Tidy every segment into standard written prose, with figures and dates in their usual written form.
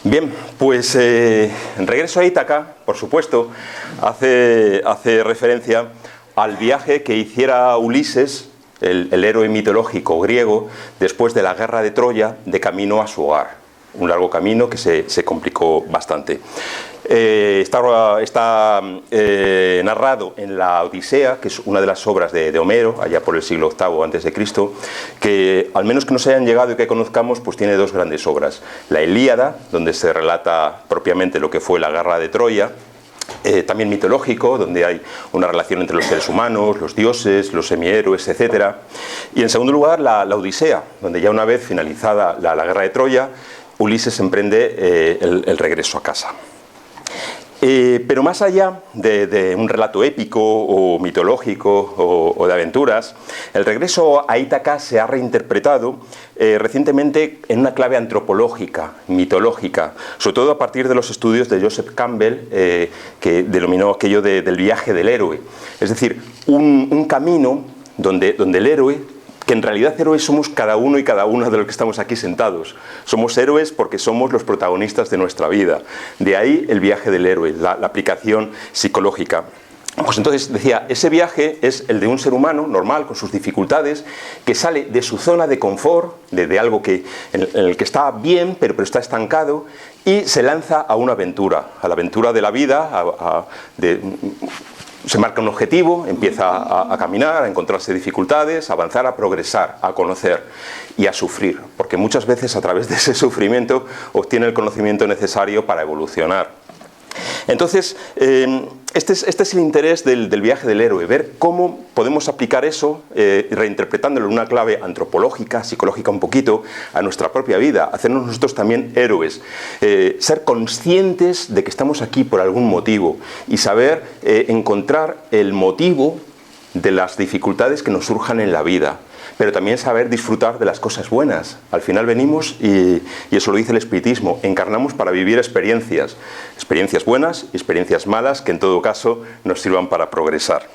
Bien, pues Regreso a Ítaca, por supuesto, hace referencia al viaje que hiciera Ulises, el héroe mitológico griego, después de la guerra de Troya, de camino a su hogar. Un largo camino que se complicó bastante. Está narrado en la Odisea, que es una de las obras de Homero, allá por el siglo VIII a.C., que al menos que nos hayan llegado y que conozcamos, pues tiene dos grandes obras. La Ilíada, donde se relata propiamente lo que fue la guerra de Troya, también mitológico, donde hay una relación entre los seres humanos, los dioses, los semihéroes, etc. Y en segundo lugar, la Odisea, donde ya una vez finalizada la guerra de Troya, Ulises emprende el regreso a casa. Pero más allá de un relato épico o mitológico o de aventuras, el regreso a Ítaca se ha reinterpretado recientemente en una clave antropológica, mitológica, sobre todo a partir de los estudios de Joseph Campbell, que denominó aquello del viaje del héroe. Es decir, un camino donde el héroe, que en realidad héroes somos cada uno y cada una de los que estamos aquí sentados. Somos héroes porque somos los protagonistas de nuestra vida. De ahí el viaje del héroe, la aplicación psicológica. Pues entonces decía, ese viaje es el de un ser humano normal, con sus dificultades, que sale de su zona de confort, de algo en el que está bien, pero está estancado, y se lanza a una aventura, a la aventura de la vida, se marca un objetivo, empieza a caminar, a encontrarse dificultades, a avanzar, a progresar, a conocer y a sufrir, porque muchas veces a través de ese sufrimiento obtiene el conocimiento necesario para evolucionar. Entonces, este es el interés del viaje del héroe, ver cómo podemos aplicar eso, reinterpretándolo en una clave antropológica, psicológica un poquito, a nuestra propia vida, hacernos nosotros también héroes, ser conscientes de que estamos aquí por algún motivo y saber encontrar el motivo de las dificultades que nos surjan en la vida, pero también saber disfrutar de las cosas buenas. Al final venimos, y eso lo dice el espiritismo, encarnamos para vivir experiencias buenas y experiencias malas que en todo caso nos sirvan para progresar.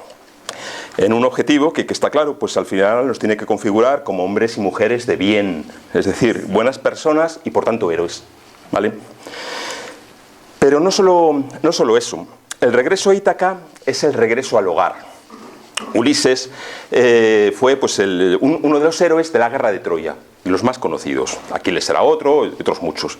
En un objetivo que está claro, pues al final nos tiene que configurar como hombres y mujeres de bien, es decir, buenas personas y por tanto héroes, ¿vale? Pero no solo eso, el regreso a Ítaca es el regreso al hogar. Ulises fue pues, uno de los héroes de la guerra de Troya, los más conocidos. Aquiles era otro, y otros muchos.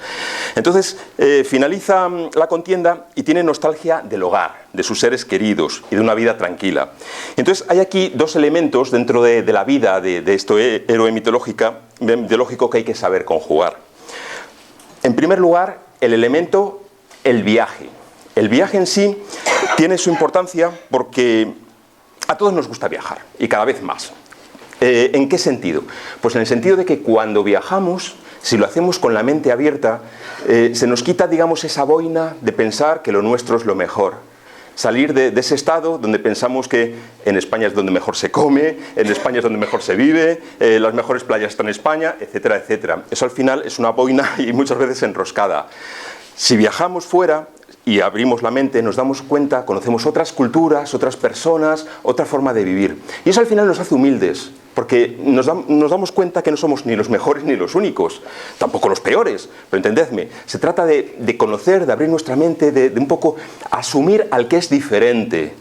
Entonces finaliza la contienda y tiene nostalgia del hogar, de sus seres queridos y de una vida tranquila. Entonces hay aquí dos elementos dentro de la vida de este héroe mitológico que hay que saber conjugar. En primer lugar, el viaje. El viaje en sí tiene su importancia porque a todos nos gusta viajar, y cada vez más. ¿En qué sentido? Pues en el sentido de que cuando viajamos, si lo hacemos con la mente abierta, se nos quita, digamos, esa boina de pensar que lo nuestro es lo mejor. Salir de ese estado donde pensamos que en España es donde mejor se come, en España es donde mejor se vive, las mejores playas están en España, etcétera, etcétera. Eso al final es una boina y muchas veces enroscada. Si viajamos fuera y abrimos la mente, nos damos cuenta, conocemos otras culturas, otras personas, otra forma de vivir. Y eso al final nos hace humildes, porque nos damos cuenta que no somos ni los mejores ni los únicos, tampoco los peores, pero entendedme, se trata de conocer, de abrir nuestra mente, de un poco asumir al que es diferente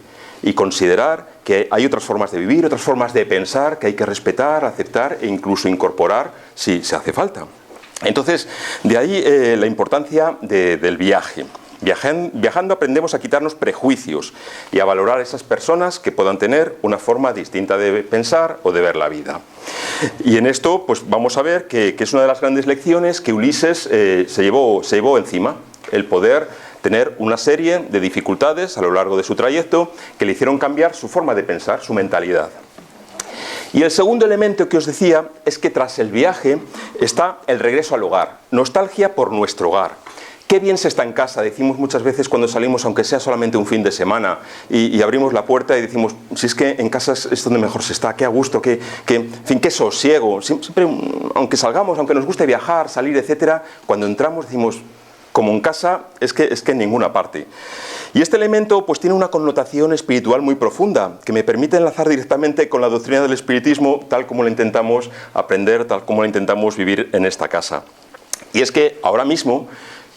y considerar que hay otras formas de vivir, otras formas de pensar que hay que respetar, aceptar e incluso incorporar si se hace falta. Entonces, de ahí la importancia del viaje. Viajando aprendemos a quitarnos prejuicios y a valorar a esas personas que puedan tener una forma distinta de pensar o de ver la vida. Y en esto pues vamos a ver que es una de las grandes lecciones que Ulises se llevó encima, el poder tener una serie de dificultades a lo largo de su trayecto que le hicieron cambiar su forma de pensar, su mentalidad. Y el segundo elemento que os decía es que tras el viaje está el regreso al hogar, nostalgia por nuestro hogar. Qué bien se está en casa, decimos muchas veces cuando salimos, aunque sea solamente un fin de semana, y abrimos la puerta y decimos, si es que en casa es donde mejor se está, qué a gusto, qué sosiego. Siempre, aunque salgamos, aunque nos guste viajar, salir, etcétera, cuando entramos decimos, como en casa, es que en ninguna parte. Y este elemento pues tiene una connotación espiritual muy profunda, que me permite enlazar directamente con la doctrina del espiritismo, tal como la intentamos aprender, tal como la intentamos vivir en esta casa. Y es que ahora mismo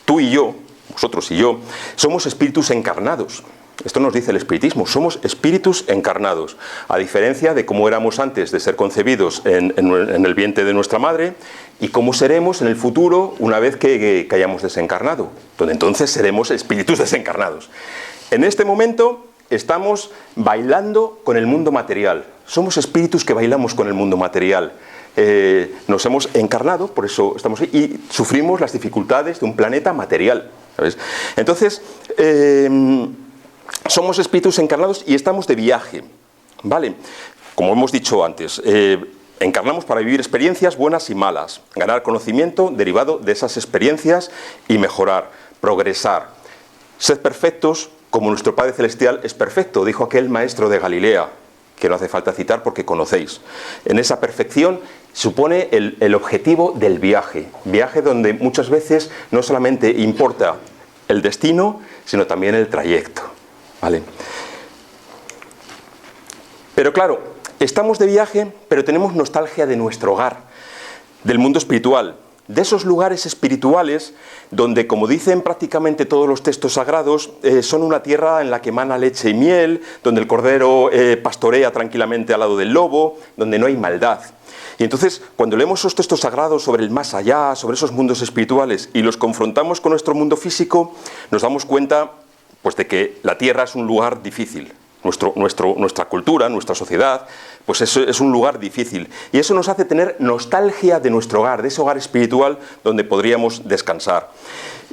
tú y yo, vosotros y yo, somos espíritus encarnados. Esto nos dice el espiritismo, somos espíritus encarnados, a diferencia de cómo éramos antes de ser concebidos en el vientre de nuestra madre y cómo seremos en el futuro una vez que hayamos desencarnado, donde entonces seremos espíritus desencarnados. En este momento estamos bailando con el mundo material, somos espíritus que bailamos con el mundo material. Nos hemos encarnado, por eso estamos ahí, y sufrimos las dificultades de un planeta material, ¿sabes? Entonces, somos espíritus encarnados y estamos de viaje, ¿vale? Como hemos dicho antes, encarnamos para vivir experiencias buenas y malas, ganar conocimiento derivado de esas experiencias y mejorar, progresar. Sed perfectos como nuestro Padre Celestial es perfecto, dijo aquel maestro de Galilea, que no hace falta citar porque conocéis. En esa perfección supone el objetivo del viaje, viaje donde muchas veces no solamente importa el destino, sino también el trayecto, ¿vale? Pero claro, estamos de viaje, pero tenemos nostalgia de nuestro hogar, del mundo espiritual, de esos lugares espirituales donde, como dicen prácticamente todos los textos sagrados, son una tierra en la que emana leche y miel, donde el cordero pastorea tranquilamente al lado del lobo, donde no hay maldad. Y entonces, cuando leemos esos textos sagrados sobre el más allá, sobre esos mundos espirituales, y los confrontamos con nuestro mundo físico, nos damos cuenta pues, de que la tierra es un lugar difícil. Nuestra cultura, nuestra sociedad, pues eso es un lugar difícil. Y eso nos hace tener nostalgia de nuestro hogar, de ese hogar espiritual donde podríamos descansar.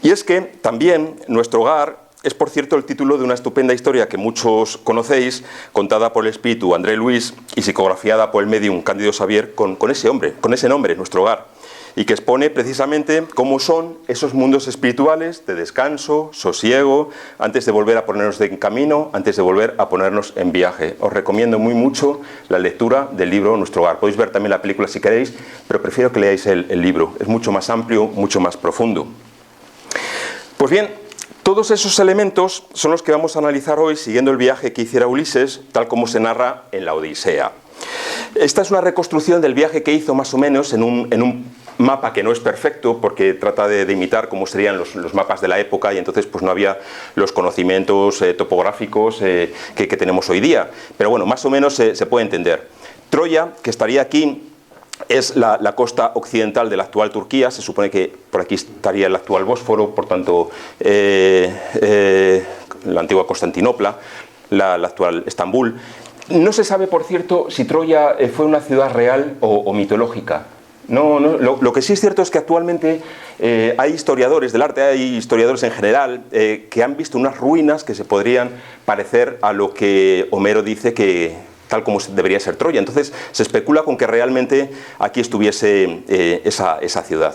Y es que también nuestro hogar es, por cierto, el título de una estupenda historia que muchos conocéis, contada por el espíritu André Luis y psicografiada por el medium Cándido Xavier con ese nombre, nuestro hogar, y que expone precisamente cómo son esos mundos espirituales de descanso, sosiego, antes de volver a ponernos en camino, antes de volver a ponernos en viaje. Os recomiendo muy mucho la lectura del libro Nuestro Hogar. Podéis ver también la película si queréis, pero prefiero que leáis el libro. Es mucho más amplio, mucho más profundo. Pues bien, todos esos elementos son los que vamos a analizar hoy siguiendo el viaje que hiciera Ulises, tal como se narra en la Odisea. Esta es una reconstrucción del viaje que hizo más o menos en un mapa que no es perfecto porque trata de imitar cómo serían los mapas de la época y entonces pues no había los conocimientos topográficos que tenemos hoy día. Pero bueno, más o menos se puede entender. Troya, que estaría aquí, es la costa occidental de la actual Turquía. Se supone que por aquí estaría el actual Bósforo, por tanto la antigua Constantinopla, la actual Estambul. No se sabe, por cierto, si Troya fue una ciudad real o mitológica. No, lo que sí es cierto es que actualmente hay historiadores del arte, hay historiadores en general, que han visto unas ruinas que se podrían parecer a lo que Homero dice que tal como debería ser Troya. Entonces se especula con que realmente aquí estuviese esa ciudad.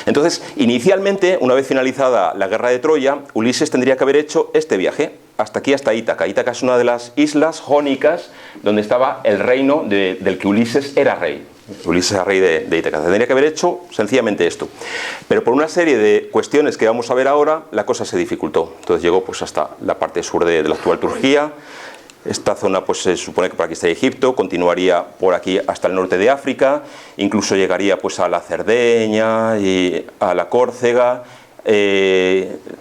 Entonces, inicialmente, una vez finalizada la guerra de Troya, Ulises tendría que haber hecho este viaje, hasta aquí, hasta Ítaca. Ítaca es una de las islas jónicas donde estaba el reino del que Ulises era rey. Ulises era rey de Ítaca. Tendría que haber hecho sencillamente esto. Pero por una serie de cuestiones que vamos a ver ahora, la cosa se dificultó. Entonces llegó pues, hasta la parte sur de la actual Turquía. Esta zona pues se supone que por aquí está Egipto, continuaría por aquí hasta el norte de África, incluso llegaría pues a la Cerdeña y a la Córcega,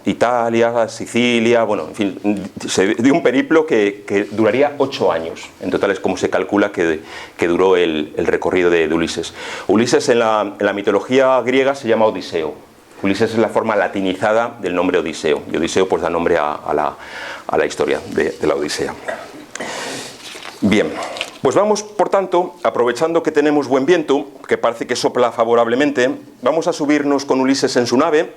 Italia, Sicilia, bueno, en fin, se dio un periplo que duraría 8 años. En total es como se calcula que duró el recorrido de Ulises. Ulises en la mitología griega se llama Odiseo. Ulises es la forma latinizada del nombre Odiseo, y Odiseo pues da nombre a la historia de la Odisea. Bien, pues vamos, por tanto, aprovechando que tenemos buen viento, que parece que sopla favorablemente, vamos a subirnos con Ulises en su nave,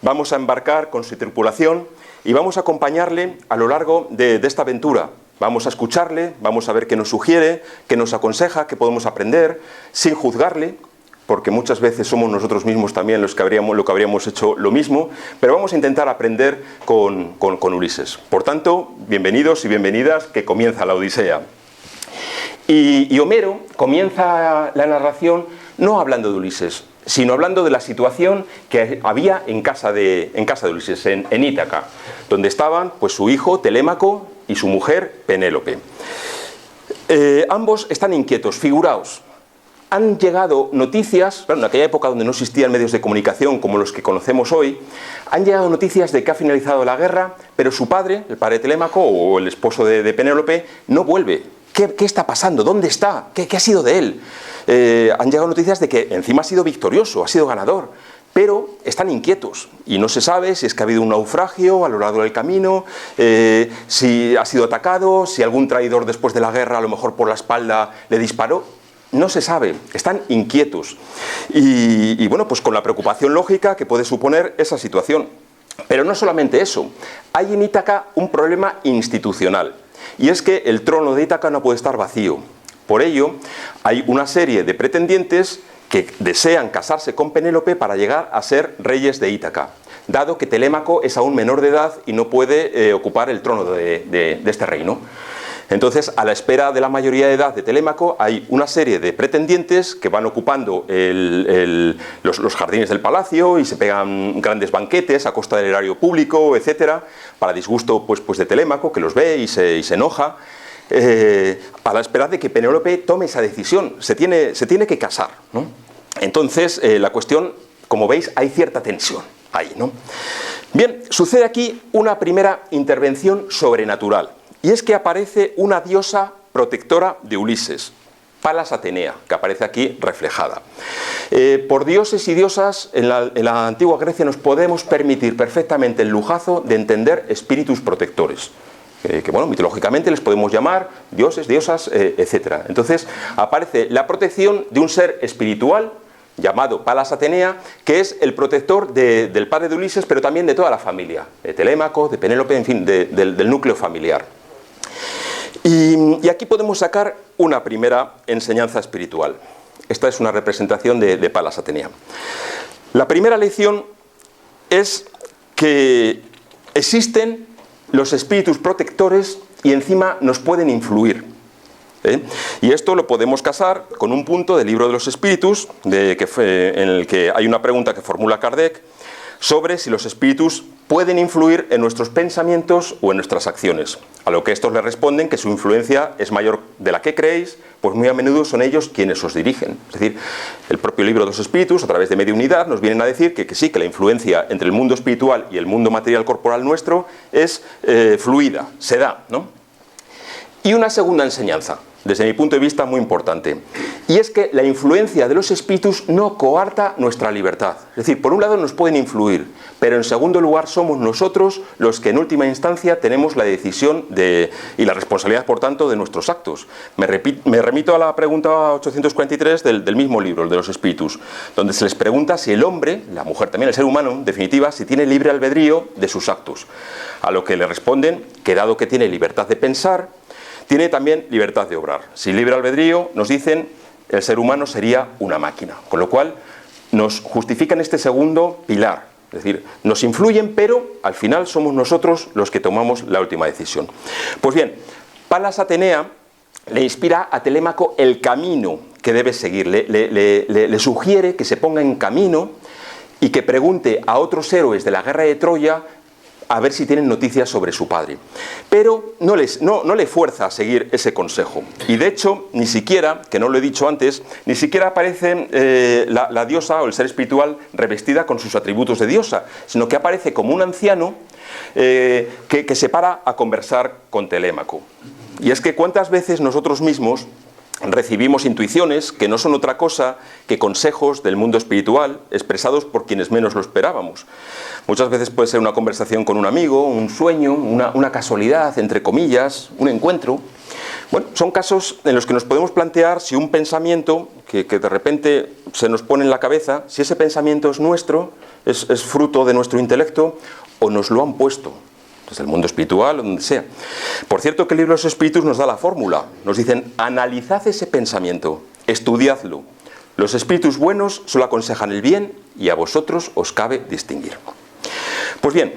vamos a embarcar con su tripulación y vamos a acompañarle a lo largo de esta aventura. Vamos a escucharle, vamos a ver qué nos sugiere, qué nos aconseja, qué podemos aprender, sin juzgarle, porque muchas veces somos nosotros mismos también los que habríamos hecho lo mismo, pero vamos a intentar aprender con Ulises. Por tanto, bienvenidos y bienvenidas, que comienza la Odisea. Y Homero comienza la narración no hablando de Ulises, sino hablando de la situación que había en casa de Ulises, en Ítaca, donde estaban pues, su hijo Telémaco y su mujer Penélope. Ambos están inquietos, figuraos. han llegado noticias, claro, en aquella época donde no existían medios de comunicación como los que conocemos hoy, han llegado noticias de que ha finalizado la guerra, pero su padre, el padre de Telémaco, o el esposo de Penélope, no vuelve. ¿Qué está pasando? ¿Dónde está? ¿Qué ha sido de él? Han llegado noticias de que encima ha sido victorioso, ha sido ganador, pero están inquietos y no se sabe si es que ha habido un naufragio a lo largo del camino, si ha sido atacado, si algún traidor después de la guerra, a lo mejor por la espalda, le disparó. No se sabe, están inquietos. Y bueno, pues con la preocupación lógica que puede suponer esa situación. Pero no solamente eso, hay en Ítaca un problema institucional, y es que el trono de Ítaca no puede estar vacío. Por ello, hay una serie de pretendientes que desean casarse con Penélope para llegar a ser reyes de Ítaca, dado que Telémaco es aún menor de edad y no puede ocupar el trono de este reino. Entonces, a la espera de la mayoría de edad de Telémaco, hay una serie de pretendientes que van ocupando los jardines del palacio y se pegan grandes banquetes a costa del erario público, etcétera, para disgusto pues de Telémaco, que los ve y se enoja, a la espera de que Penélope tome esa decisión. Se tiene que casar, ¿no? Entonces, la cuestión, como veis, hay cierta tensión ahí, ¿no? Bien, sucede aquí una primera intervención sobrenatural. Y es que aparece una diosa protectora de Ulises, Palas Atenea, que aparece aquí reflejada. Por dioses y diosas, en la antigua Grecia nos podemos permitir perfectamente el lujazo de entender espíritus protectores. Que bueno, mitológicamente les podemos llamar dioses, diosas, etc. Entonces aparece la protección de un ser espiritual llamado Palas Atenea, que es el protector del padre de Ulises, pero también de toda la familia, de Telémaco, de Penélope, en fin, del núcleo familiar. Y aquí podemos sacar una primera enseñanza espiritual. Esta es una representación de Palas Atenea. La primera lección es que existen los espíritus protectores y encima nos pueden influir. Y esto lo podemos casar con un punto del libro de los espíritus, en el que hay una pregunta que formula Kardec sobre si los espíritus pueden influir en nuestros pensamientos o en nuestras acciones. A lo que estos le responden que su influencia es mayor de la que creéis, pues muy a menudo son ellos quienes os dirigen. Es decir, el propio libro de los espíritus, a través de mediunidad, nos vienen a decir que sí, que la influencia entre el mundo espiritual y el mundo material corporal nuestro es fluida, se da, ¿no? Y una segunda enseñanza, desde mi punto de vista muy importante, y es que la influencia de los espíritus no coarta nuestra libertad. Es decir, por un lado nos pueden influir, pero en segundo lugar somos nosotros los que en última instancia tenemos la decisión y la responsabilidad, por tanto, de nuestros actos. Me remito a la pregunta 843 del mismo libro, el de los espíritus, donde se les pregunta si el hombre, la mujer también, el ser humano, en definitiva, si tiene libre albedrío de sus actos. A lo que le responden que dado que tiene libertad de pensar, tiene también libertad de obrar. Sin libre albedrío, nos dicen, el ser humano sería una máquina. Con lo cual, nos justifican este segundo pilar. Es decir, nos influyen, pero al final somos nosotros los que tomamos la última decisión. Pues bien, Palas Atenea le inspira a Telémaco el camino que debe seguir. Le sugiere que se ponga en camino y que pregunte a otros héroes de la guerra de Troya a ver si tienen noticias sobre su padre. Pero no le fuerza a seguir ese consejo. Y de hecho, ni siquiera, que no lo he dicho antes, ni siquiera aparece la diosa o el ser espiritual revestida con sus atributos de diosa, sino que aparece como un anciano que se para a conversar con Telémaco. Y es que cuántas veces nosotros mismos recibimos intuiciones que no son otra cosa que consejos del mundo espiritual expresados por quienes menos lo esperábamos. Muchas veces puede ser una conversación con un amigo, un sueño, una casualidad, entre comillas, un encuentro. Bueno, son casos en los que nos podemos plantear si un pensamiento que de repente se nos pone en la cabeza, si ese pensamiento es nuestro, es fruto de nuestro intelecto o nos lo han puesto desde el mundo espiritual o donde sea. Por cierto que el libro de los espíritus nos da la fórmula. Nos dicen, analizad ese pensamiento, estudiadlo. Los espíritus buenos solo aconsejan el bien y a vosotros os cabe distinguir. Pues bien,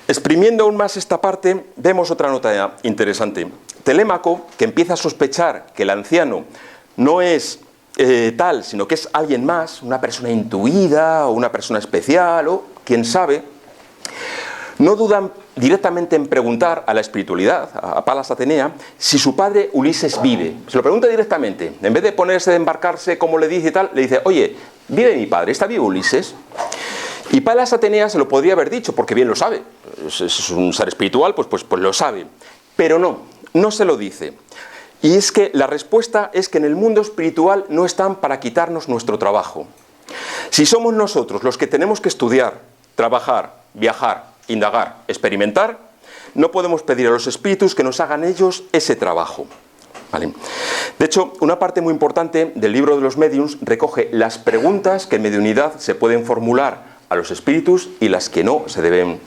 exprimiendo aún más esta parte, vemos otra nota interesante. Telémaco, que empieza a sospechar que el anciano no es tal, sino que es alguien más, una persona intuida o una persona especial o quién sabe, no duda directamente en preguntar a la espiritualidad, a Palas Atenea, si su padre Ulises vive. Se lo pregunta directamente. En vez de ponerse, de embarcarse, como le dice y tal, le dice, oye, ¿vive mi padre? ¿Está vivo Ulises? Y Palas Atenea se lo podría haber dicho, porque bien lo sabe. Es un ser espiritual, pues lo sabe. Pero no se lo dice. Y es que la respuesta es que en el mundo espiritual no están para quitarnos nuestro trabajo. Si somos nosotros los que tenemos que estudiar, trabajar, viajar, indagar, experimentar, no podemos pedir a los espíritus que nos hagan ellos ese trabajo. ¿Vale? De hecho, una parte muy importante del libro de los médiums recoge las preguntas que en mediunidad se pueden formular a los espíritus y las que no se deben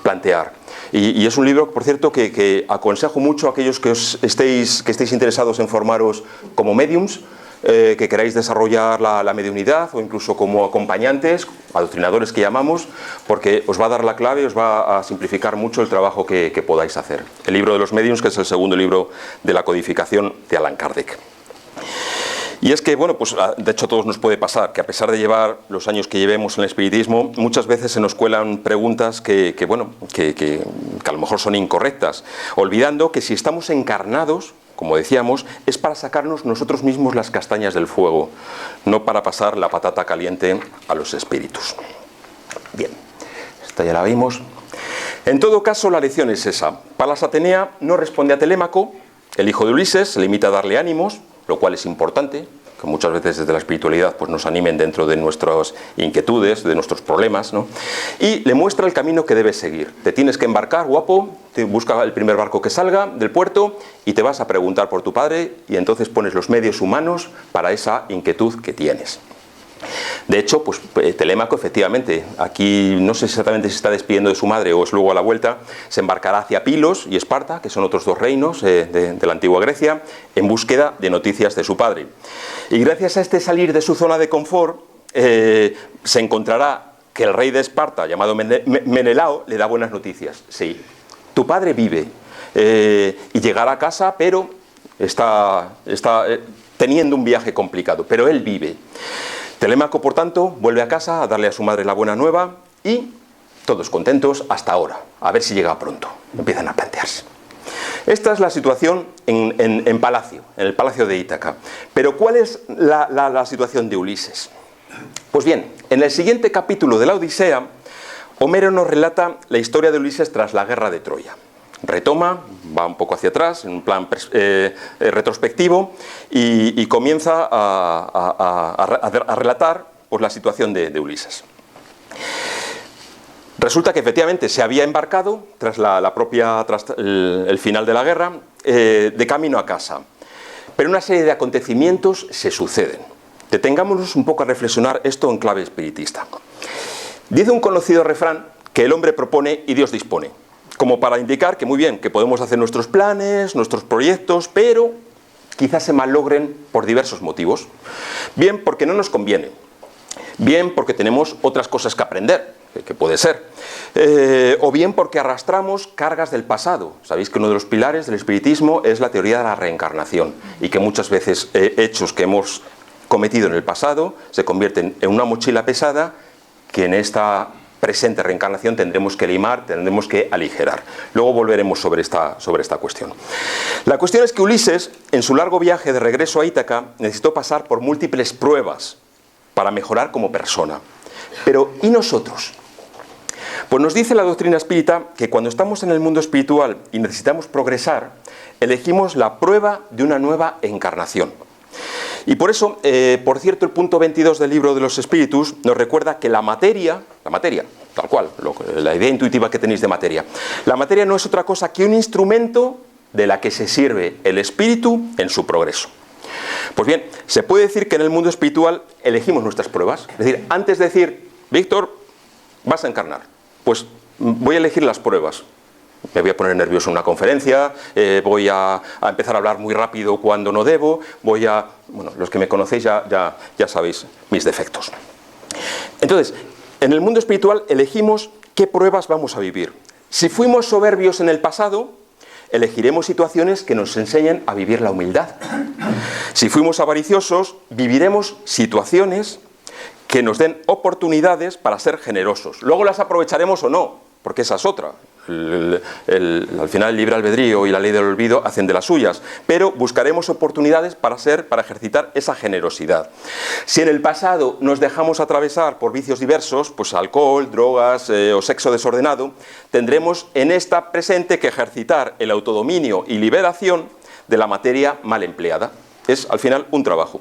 plantear. Y es un libro, por cierto, que aconsejo mucho a aquellos que estéis interesados en formaros como médiums, que queráis desarrollar la mediunidad o incluso como acompañantes, adoctrinadores que llamamos, porque os va a dar la clave y os va a simplificar mucho el trabajo que podáis hacer. El libro de los médiums, que es el segundo libro de la codificación de Allan Kardec. Y es que, bueno, pues de hecho a todos nos puede pasar que a pesar de llevar los años que llevemos en el espiritismo, muchas veces se nos cuelan preguntas que a lo mejor son incorrectas, olvidando que si estamos encarnados, como decíamos, es para sacarnos nosotros mismos las castañas del fuego, no para pasar la patata caliente a los espíritus. Bien, esta ya la vimos. En todo caso, la lección es esa. Palas Atenea no responde a Telémaco, el hijo de Ulises, se limita a darle ánimos, lo cual es importante, que muchas veces desde la espiritualidad pues nos animen dentro de nuestras inquietudes, de nuestros problemas, ¿no? Y le muestra el camino que debes seguir. Te tienes que embarcar, guapo, te busca el primer barco que salga del puerto y te vas a preguntar por tu padre y entonces pones los medios humanos para esa inquietud que tienes. De hecho, pues Telémaco, efectivamente, aquí no sé exactamente si se está despidiendo de su madre o es luego a la vuelta, se embarcará hacia Pilos y Esparta, que son otros dos reinos de la antigua Grecia, en búsqueda de noticias de su padre. Y gracias a este salir de su zona de confort, se encontrará que el rey de Esparta, llamado Menelao, le da buenas noticias. Sí, tu padre vive y llegará a casa, pero está teniendo un viaje complicado, pero él vive. Telémaco, por tanto, vuelve a casa a darle a su madre la buena nueva y todos contentos hasta ahora. A ver si llega pronto. Empiezan a plantearse. Esta es la situación en Palacio, en el Palacio de Ítaca. Pero ¿cuál es la situación de Ulises? Pues bien, en el siguiente capítulo de la Odisea, Homero nos relata la historia de Ulises tras la guerra de Troya. Retoma, va un poco hacia atrás, en un plan retrospectivo, y comienza a relatar pues, la situación de Ulises. Resulta que efectivamente se había embarcado, tras el final de la guerra, de camino a casa. Pero una serie de acontecimientos se suceden. Detengámonos un poco a reflexionar esto en clave espiritista. Dice un conocido refrán que el hombre propone y Dios dispone, como para indicar que muy bien, que podemos hacer nuestros planes, nuestros proyectos, pero quizás se malogren por diversos motivos. Bien porque no nos conviene, bien porque tenemos otras cosas que aprender, que puede ser, o bien porque arrastramos cargas del pasado. Sabéis que uno de los pilares del espiritismo es la teoría de la reencarnación y que muchas veces hechos que hemos cometido en el pasado se convierten en una mochila pesada que en esta presente reencarnación tendremos que limar, tendremos que aligerar. Luego volveremos sobre esta cuestión. La cuestión es que Ulises, en su largo viaje de regreso a Ítaca, necesitó pasar por múltiples pruebas para mejorar como persona. Pero, ¿y nosotros? Pues nos dice la doctrina espírita que cuando estamos en el mundo espiritual y necesitamos progresar, elegimos la prueba de una nueva encarnación. Y por eso, por cierto, el punto 22 del libro de los espíritus nos recuerda que la materia, tal cual, la idea intuitiva que tenéis de materia, la materia no es otra cosa que un instrumento de la que se sirve el espíritu en su progreso. Pues bien, se puede decir que en el mundo espiritual elegimos nuestras pruebas. Es decir, antes de decir, Víctor, vas a encarnar, pues voy a elegir las pruebas. Me voy a poner nervioso en una conferencia, voy a empezar a hablar muy rápido cuando no debo, bueno, los que me conocéis ya sabéis mis defectos. Entonces, en el mundo espiritual elegimos qué pruebas vamos a vivir. Si fuimos soberbios en el pasado, elegiremos situaciones que nos enseñen a vivir la humildad. Si fuimos avariciosos, viviremos situaciones que nos den oportunidades para ser generosos. Luego las aprovecharemos o no, porque esa es otra. al final el libre albedrío y la ley del olvido hacen de las suyas, pero buscaremos oportunidades para ejercitar esa generosidad. Si en el pasado nos dejamos atravesar por vicios diversos, pues alcohol, drogas o sexo desordenado, tendremos en esta presente que ejercitar el autodominio y liberación de la materia mal empleada. Es al final un trabajo.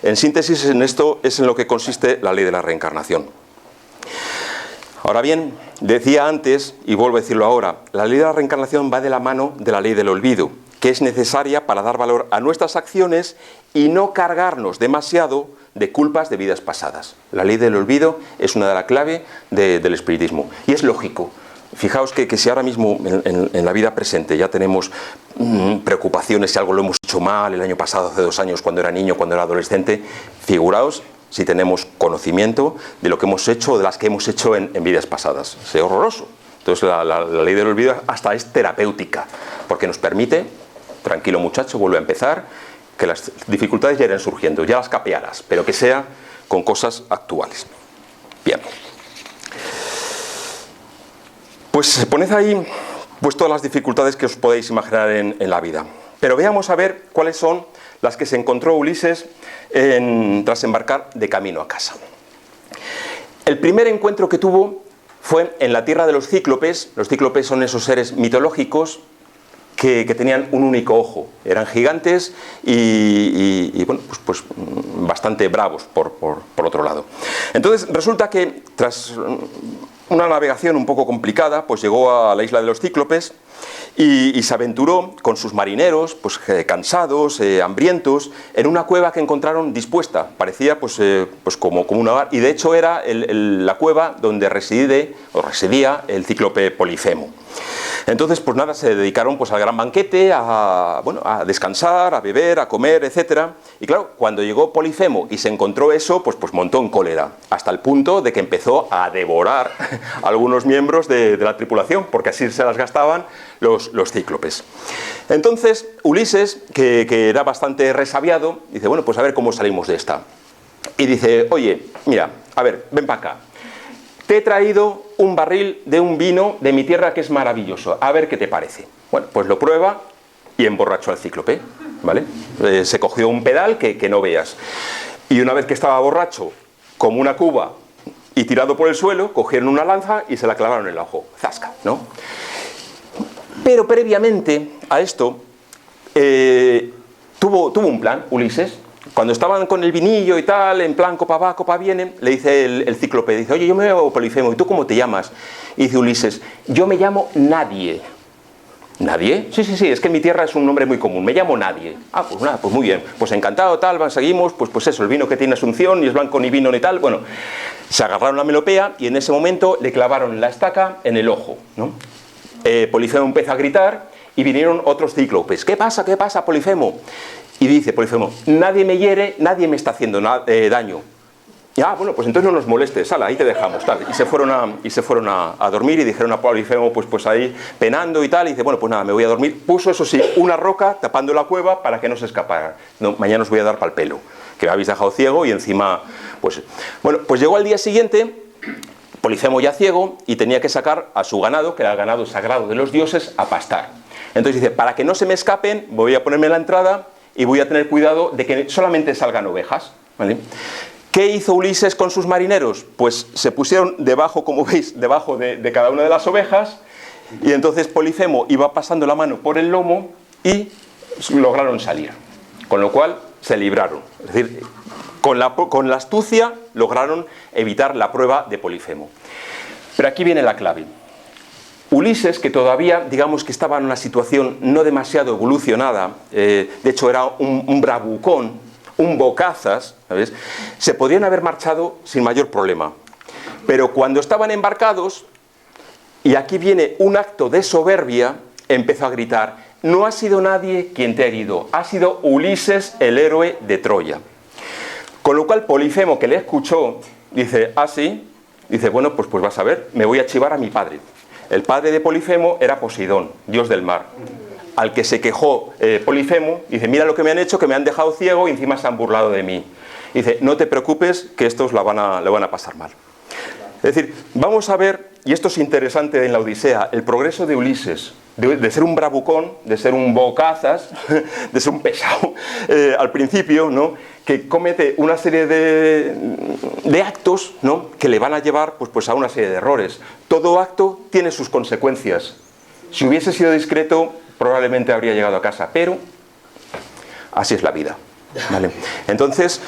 En síntesis, en esto es en lo que consiste la ley de la reencarnación. Ahora bien, decía antes, y vuelvo a decirlo ahora, la ley de la reencarnación va de la mano de la ley del olvido, que es necesaria para dar valor a nuestras acciones y no cargarnos demasiado de culpas de vidas pasadas. La ley del olvido es una de las claves del espiritismo. Y es lógico. Fijaos que si ahora mismo en la vida presente ya tenemos preocupaciones si algo lo hemos hecho mal el año pasado, hace 2 años, cuando era niño, cuando era adolescente, figuraos si tenemos conocimiento de lo que hemos hecho o de las que hemos hecho en vidas pasadas. Es horroroso. Entonces la ley del olvido hasta es terapéutica, porque nos permite, tranquilo muchacho, vuelve a empezar, que las dificultades ya irán surgiendo, ya las capearás, pero que sea con cosas actuales. Bien. Pues poned ahí pues todas las dificultades que os podéis imaginar en la vida. Pero veamos a ver cuáles son las que se encontró Ulises tras embarcar de camino a casa. El primer encuentro que tuvo fue en la tierra de los cíclopes. Los cíclopes son esos seres mitológicos que tenían un único ojo. Eran gigantes y bueno, pues bastante bravos por otro lado. Entonces resulta que tras una navegación un poco complicada, pues llegó a la isla de los cíclopes y se aventuró con sus marineros, pues cansados, hambrientos, en una cueva que encontraron dispuesta. Parecía pues como un hogar, y de hecho era la cueva donde residía el cíclope Polifemo. Entonces, pues nada, se dedicaron pues al gran banquete, a descansar, a beber, a comer, etc. Y claro, cuando llegó Polifemo y se encontró eso, pues montó en cólera, hasta el punto de que empezó a devorar a algunos miembros de la tripulación, porque así se las gastaban los cíclopes. Entonces, Ulises, que era bastante resabiado, dice, bueno, pues a ver cómo salimos de esta. Y dice, oye, mira, a ver, ven para acá. Te he traído un barril de un vino de mi tierra que es maravilloso, a ver qué te parece. Bueno, pues lo prueba y emborrachó al cíclope, ¿vale? Se cogió un pedal que no veas. Y una vez que estaba borracho, como una cuba, y tirado por el suelo, cogieron una lanza y se la clavaron en el ojo. ¡Zasca!, ¿no? Pero previamente a esto, tuvo un plan, Ulises. Cuando estaban con el vinillo y tal, en plan copa va, copa viene, le dice el cíclope, dice, oye, yo me llamo Polifemo, ¿y tú cómo te llamas? Y dice Ulises, yo me llamo Nadie. ¿Nadie? Sí, es que en mi tierra es un nombre muy común, me llamo Nadie. Ah, pues nada, pues muy bien, pues encantado, tal, seguimos, pues eso, el vino que tiene Asunción, ni es blanco ni vino ni tal, bueno, se agarraron la melopea y en ese momento le clavaron la estaca en el ojo, ¿no? Polifemo empezó a gritar y vinieron otros cíclopes. ¿Qué pasa, Polifemo? Y dice Polifemo, nadie me hiere, nadie me está haciendo daño. Y, bueno, pues entonces no nos molestes, sala, ahí te dejamos, tal. Y se fueron a dormir y dijeron a Polifemo, pues ahí penando y tal, y dice, bueno, pues nada, me voy a dormir. Puso, eso sí, una roca tapando la cueva para que no se escapara. No, mañana os voy a dar pa'l pelo, que me habéis dejado ciego y encima, pues... Bueno, pues llegó al día siguiente, Polifemo ya ciego, y tenía que sacar a su ganado, que era el ganado sagrado de los dioses, a pastar. Entonces dice, para que no se me escapen, voy a ponerme en la entrada y voy a tener cuidado de que solamente salgan ovejas, ¿vale? ¿Qué hizo Ulises con sus marineros? Pues se pusieron debajo, como veis, debajo de cada una de las ovejas, y entonces Polifemo iba pasando la mano por el lomo y lograron salir, con lo cual se libraron. Es decir, con la astucia lograron evitar la prueba de Polifemo. Pero aquí viene la clave. Ulises, que todavía, digamos que estaba en una situación no demasiado evolucionada, de hecho era un bravucón, un bocazas, ¿sabes?, se podrían haber marchado sin mayor problema. Pero cuando estaban embarcados, y aquí viene un acto de soberbia, empezó a gritar, no ha sido nadie quien te ha herido, ha sido Ulises, el héroe de Troya. Con lo cual Polifemo, que le escuchó, dice, ¿ah, sí? Dice, bueno, pues vas a ver, me voy a chivar a mi padre. El padre de Polifemo era Poseidón, dios del mar, al que se quejó Polifemo. Dice, mira lo que me han hecho, que me han dejado ciego y encima se han burlado de mí. Dice, no te preocupes, que estos la van a pasar mal. Es decir, vamos a ver y esto es interesante en la Odisea, el progreso de Ulises, de ser un bravucón, de ser un bocazas, de ser un pesado al principio, ¿no?, que comete una serie de actos, ¿no?, que le van a llevar pues a una serie de errores. Todo acto tiene sus consecuencias. Si hubiese sido discreto, probablemente habría llegado a casa, pero así es la vida, ¿vale? Entonces,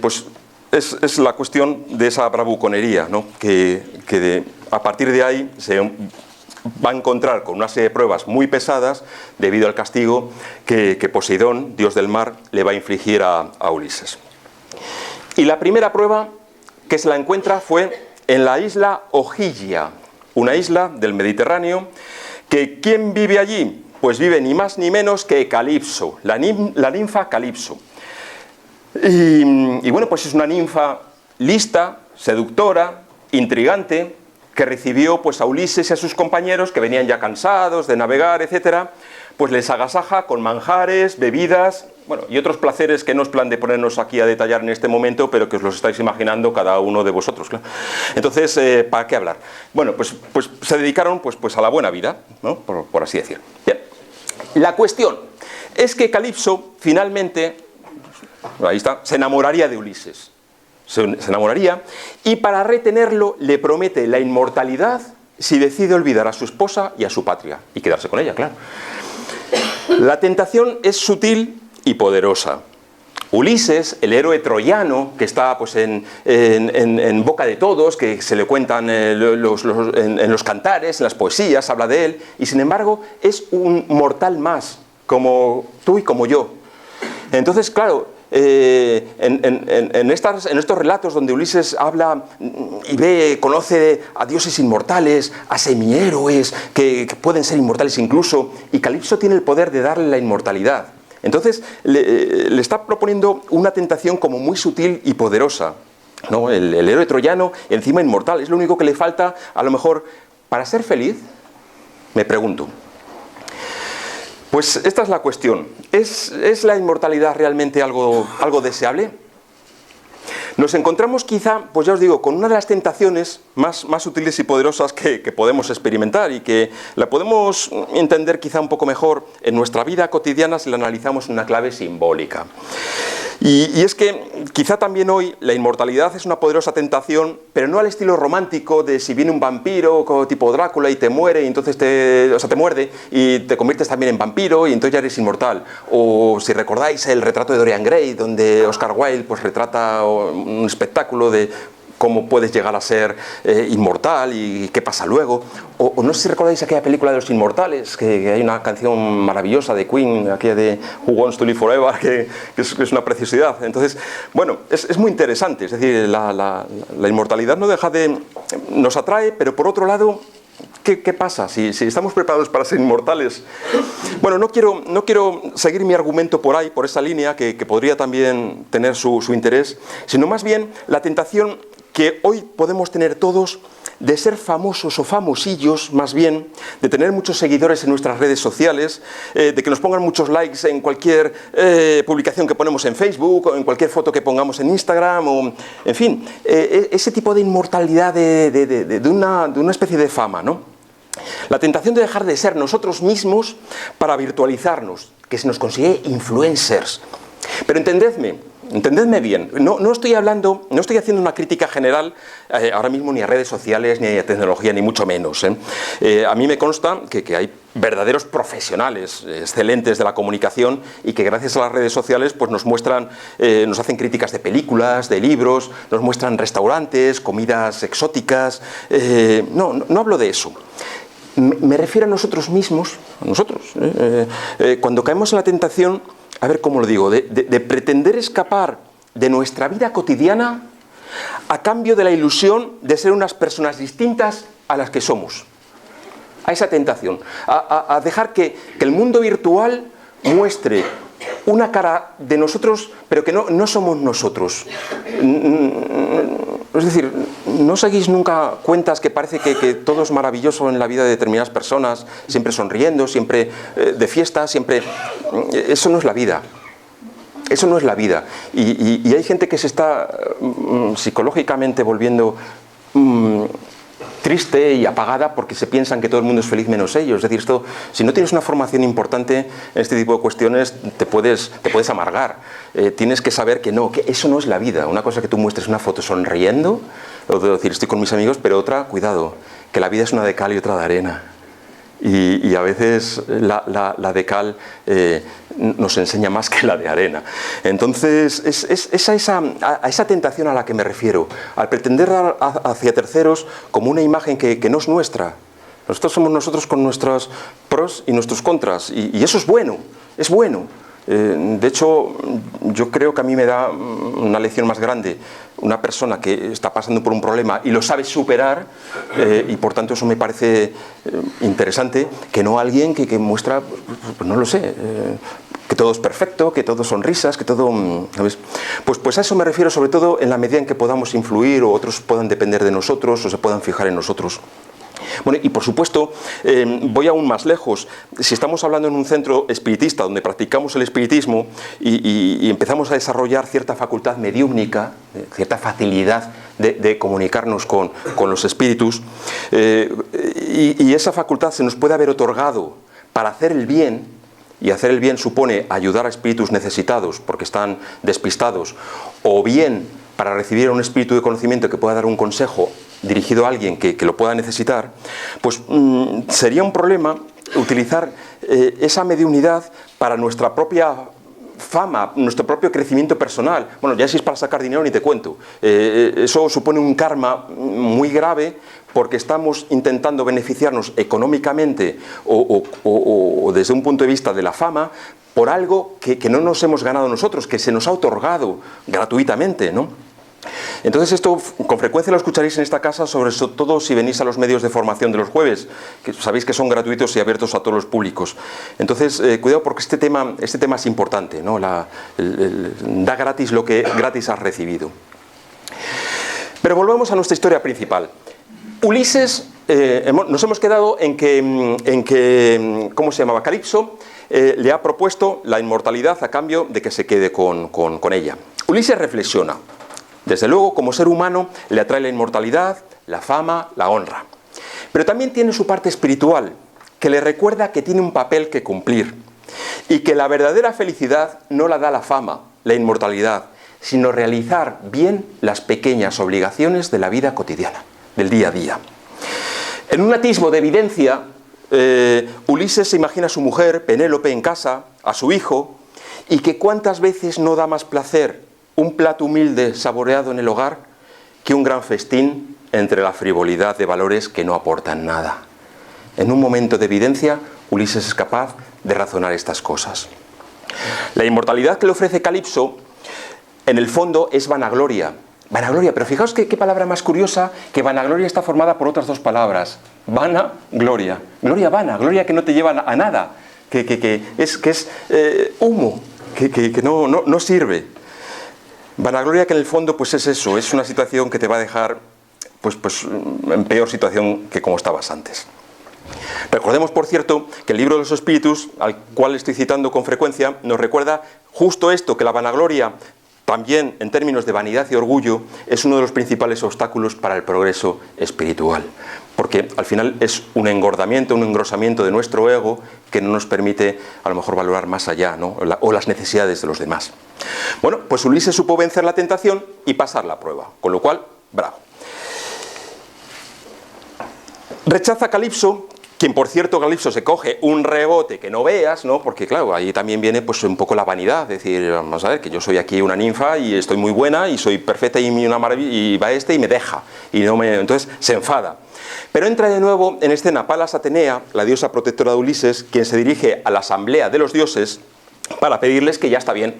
pues es la cuestión de esa bravuconería, ¿no?, que a partir de ahí se va a encontrar con una serie de pruebas muy pesadas debido al castigo que Poseidón, dios del mar, le va a infligir a Ulises. Y la primera prueba que se la encuentra fue en la isla Ogygia, una isla del Mediterráneo, que ¿quién vive allí? Pues vive ni más ni menos que Calipso, la ninfa Calipso. Y bueno, pues es una ninfa lista, seductora, intrigante, que recibió pues a Ulises y a sus compañeros, que venían ya cansados de navegar, etcétera, pues les agasaja con manjares, bebidas, bueno, y otros placeres que no es plan de ponernos aquí a detallar en este momento, pero que os los estáis imaginando cada uno de vosotros, claro. Entonces, ¿para qué hablar? Bueno, pues se dedicaron pues a la buena vida, ¿no?, por así decir. Bien, la cuestión es que Calipso finalmente, ahí está, se enamoraría de Ulises. Se enamoraría, y para retenerlo le promete la inmortalidad si decide olvidar a su esposa y a su patria, y quedarse con ella, claro. La tentación es sutil y poderosa. Ulises, el héroe troyano, que está pues en boca de todos, que se le cuentan en los cantares, en las poesías, habla de él, y sin embargo es un mortal más, como tú y como yo. Entonces, claro, en estos relatos donde Ulises habla y conoce a dioses inmortales, a semihéroes que pueden ser inmortales incluso, y Calipso tiene el poder de darle la inmortalidad. Entonces le está proponiendo una tentación como muy sutil y poderosa, ¿no? El héroe troyano, encima inmortal, es lo único que le falta a lo mejor para ser feliz, me pregunto. Pues esta es la cuestión. ¿Es la inmortalidad realmente algo deseable? Nos encontramos quizá, pues ya os digo, con una de las tentaciones más sutiles y poderosas que podemos experimentar y que la podemos entender quizá un poco mejor en nuestra vida cotidiana si la analizamos en una clave simbólica. Y es que quizá también hoy la inmortalidad es una poderosa tentación, pero no al estilo romántico de si viene un vampiro tipo Drácula y te muere, y entonces te muerde y te conviertes también en vampiro y entonces ya eres inmortal. O si recordáis el retrato de Dorian Gray, donde Oscar Wilde pues retrata un espectáculo de cómo puedes llegar a ser inmortal y qué pasa luego. O no sé si recordáis aquella película de los inmortales, que hay una canción maravillosa de Queen, aquella de Who Wants to Live Forever, que es una preciosidad. Entonces, bueno, es muy interesante. Es decir, la inmortalidad no deja de... nos atrae, pero por otro lado, ¿qué pasa si estamos preparados para ser inmortales? Bueno, no quiero seguir mi argumento por ahí, por esa línea, que podría también tener su interés, sino más bien la tentación que hoy podemos tener todos de ser famosos o famosillos, más bien, de tener muchos seguidores en nuestras redes sociales, de que nos pongan muchos likes en cualquier publicación que ponemos en Facebook, o en cualquier foto que pongamos en Instagram, o, en fin, ese tipo de inmortalidad de una especie de fama, ¿no? La tentación de dejar de ser nosotros mismos para virtualizarnos, que se nos consigue influencers. Pero entendedme bien, no estoy haciendo una crítica general ahora mismo ni a redes sociales, ni a tecnología, ni mucho menos. A mí me consta que hay verdaderos profesionales excelentes de la comunicación y que gracias a las redes sociales pues nos hacen críticas de películas, de libros, nos muestran restaurantes, comidas exóticas. No hablo de eso. Me refiero a nosotros mismos, cuando caemos en la tentación, a ver cómo lo digo, de pretender escapar de nuestra vida cotidiana a cambio de la ilusión de ser unas personas distintas a las que somos. A esa tentación, a dejar que el mundo virtual muestre una cara de nosotros, pero que no somos nosotros. Es decir, no seguís nunca cuentas que parece que todo es maravilloso en la vida de determinadas personas, siempre sonriendo, siempre de fiesta, siempre... Eso no es la vida. Eso no es la vida. Y hay gente que se está psicológicamente volviendo triste y apagada porque se piensan que todo el mundo es feliz menos ellos. Es decir, esto, si no tienes una formación importante en este tipo de cuestiones, te puedes amargar. Tienes que saber que no, que eso no es la vida. Una cosa que tú muestres una foto sonriendo, o decir estoy con mis amigos, pero otra, cuidado, que la vida es una de cal y otra de arena. Y a veces la de cal nos enseña más que la de arena. Entonces, es a esa tentación a la que me refiero, al pretender dar hacia terceros como una imagen que no es nuestra. Nosotros somos nosotros con nuestros pros y nuestros contras, y eso es bueno, es bueno. De hecho, yo creo que a mí me da una lección más grande una persona que está pasando por un problema y lo sabe superar, y por tanto eso me parece interesante, que no alguien que muestra, pues no lo sé, que todo es perfecto, que todo son risas, que todo, ¿sabes? Pues a eso me refiero, sobre todo en la medida en que podamos influir o otros puedan depender de nosotros o se puedan fijar en nosotros. Bueno, y por supuesto, voy aún más lejos. Si estamos hablando en un centro espiritista donde practicamos el espiritismo y empezamos a desarrollar cierta facultad mediúmnica, cierta facilidad de comunicarnos con los espíritus, y esa facultad se nos puede haber otorgado para hacer el bien, y hacer el bien supone ayudar a espíritus necesitados porque están despistados, o bien para recibir a un espíritu de conocimiento que pueda dar un consejo dirigido a alguien que lo pueda necesitar, pues sería un problema utilizar esa mediunidad para nuestra propia fama, nuestro propio crecimiento personal. Bueno, ya si es para sacar dinero ni te cuento. Eso supone un karma muy grave porque estamos intentando beneficiarnos económicamente o desde un punto de vista de la fama por algo que no nos hemos ganado nosotros, que se nos ha otorgado gratuitamente, ¿no? Entonces esto con frecuencia lo escucharéis en esta casa, sobre todo si venís a los medios de formación de los jueves, que sabéis que son gratuitos y abiertos a todos los públicos. Entonces cuidado porque este tema es importante, ¿no? Da gratis lo que gratis has recibido. Pero volvamos a nuestra historia principal. Ulises, nos hemos quedado en que ¿cómo se llamaba? Calipso le ha propuesto la inmortalidad a cambio de que se quede con ella. Ulises reflexiona. Desde luego, como ser humano, le atrae la inmortalidad, la fama, la honra. Pero también tiene su parte espiritual, que le recuerda que tiene un papel que cumplir y que la verdadera felicidad no la da la fama, la inmortalidad, sino realizar bien las pequeñas obligaciones de la vida cotidiana, del día a día. En un atisbo de evidencia, Ulises se imagina a su mujer, Penélope, en casa, a su hijo, y que cuántas veces no da más placer un plato humilde saboreado en el hogar que un gran festín entre la frivolidad de valores que no aportan nada. En un momento de evidencia, Ulises es capaz de razonar estas cosas. La inmortalidad que le ofrece Calipso, en el fondo, es vanagloria. Vanagloria, pero fijaos qué palabra más curiosa, que vanagloria está formada por otras dos palabras. Vana, gloria. Gloria vana, gloria que no te lleva a nada, que es humo, que no sirve. Vanagloria que en el fondo pues es eso, es una situación que te va a dejar pues en peor situación que como estabas antes. Recordemos, por cierto, que el libro de los espíritus, al cual estoy citando con frecuencia, nos recuerda justo esto, que la vanagloria, también en términos de vanidad y orgullo, es uno de los principales obstáculos para el progreso espiritual. Porque al final es un engordamiento, un engrosamiento de nuestro ego que no nos permite a lo mejor valorar más allá, ¿no? o las necesidades de los demás. Bueno, pues Ulises supo vencer la tentación y pasar la prueba, con lo cual, bravo. Rechaza a Calipso, quien por cierto Calipso se coge un rebote que no veas, ¿no? Porque claro, ahí también viene pues un poco la vanidad, es decir, vamos a ver, que yo soy aquí una ninfa y estoy muy buena y soy perfecta y una maravilla, y va y me deja, entonces se enfada. Pero entra de nuevo en escena Palas Atenea, la diosa protectora de Ulises, quien se dirige a la asamblea de los dioses para pedirles que ya está bien,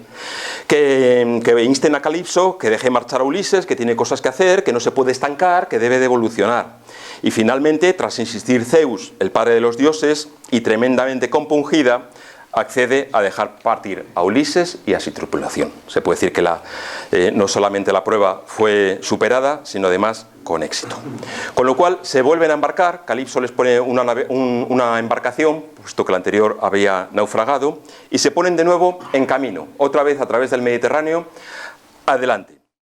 que insten a Calipso, que deje marchar a Ulises, que tiene cosas que hacer, que no se puede estancar, que debe de evolucionar. Y finalmente, tras insistir Zeus, el padre de los dioses, y tremendamente compungida, accede a dejar partir a Ulises y a su tripulación. Se puede decir que no solamente la prueba fue superada, sino además con éxito. Con lo cual se vuelven a embarcar, Calipso les pone una embarcación, puesto que la anterior había naufragado, y se ponen de nuevo en camino, otra vez a través del Mediterráneo, adelante.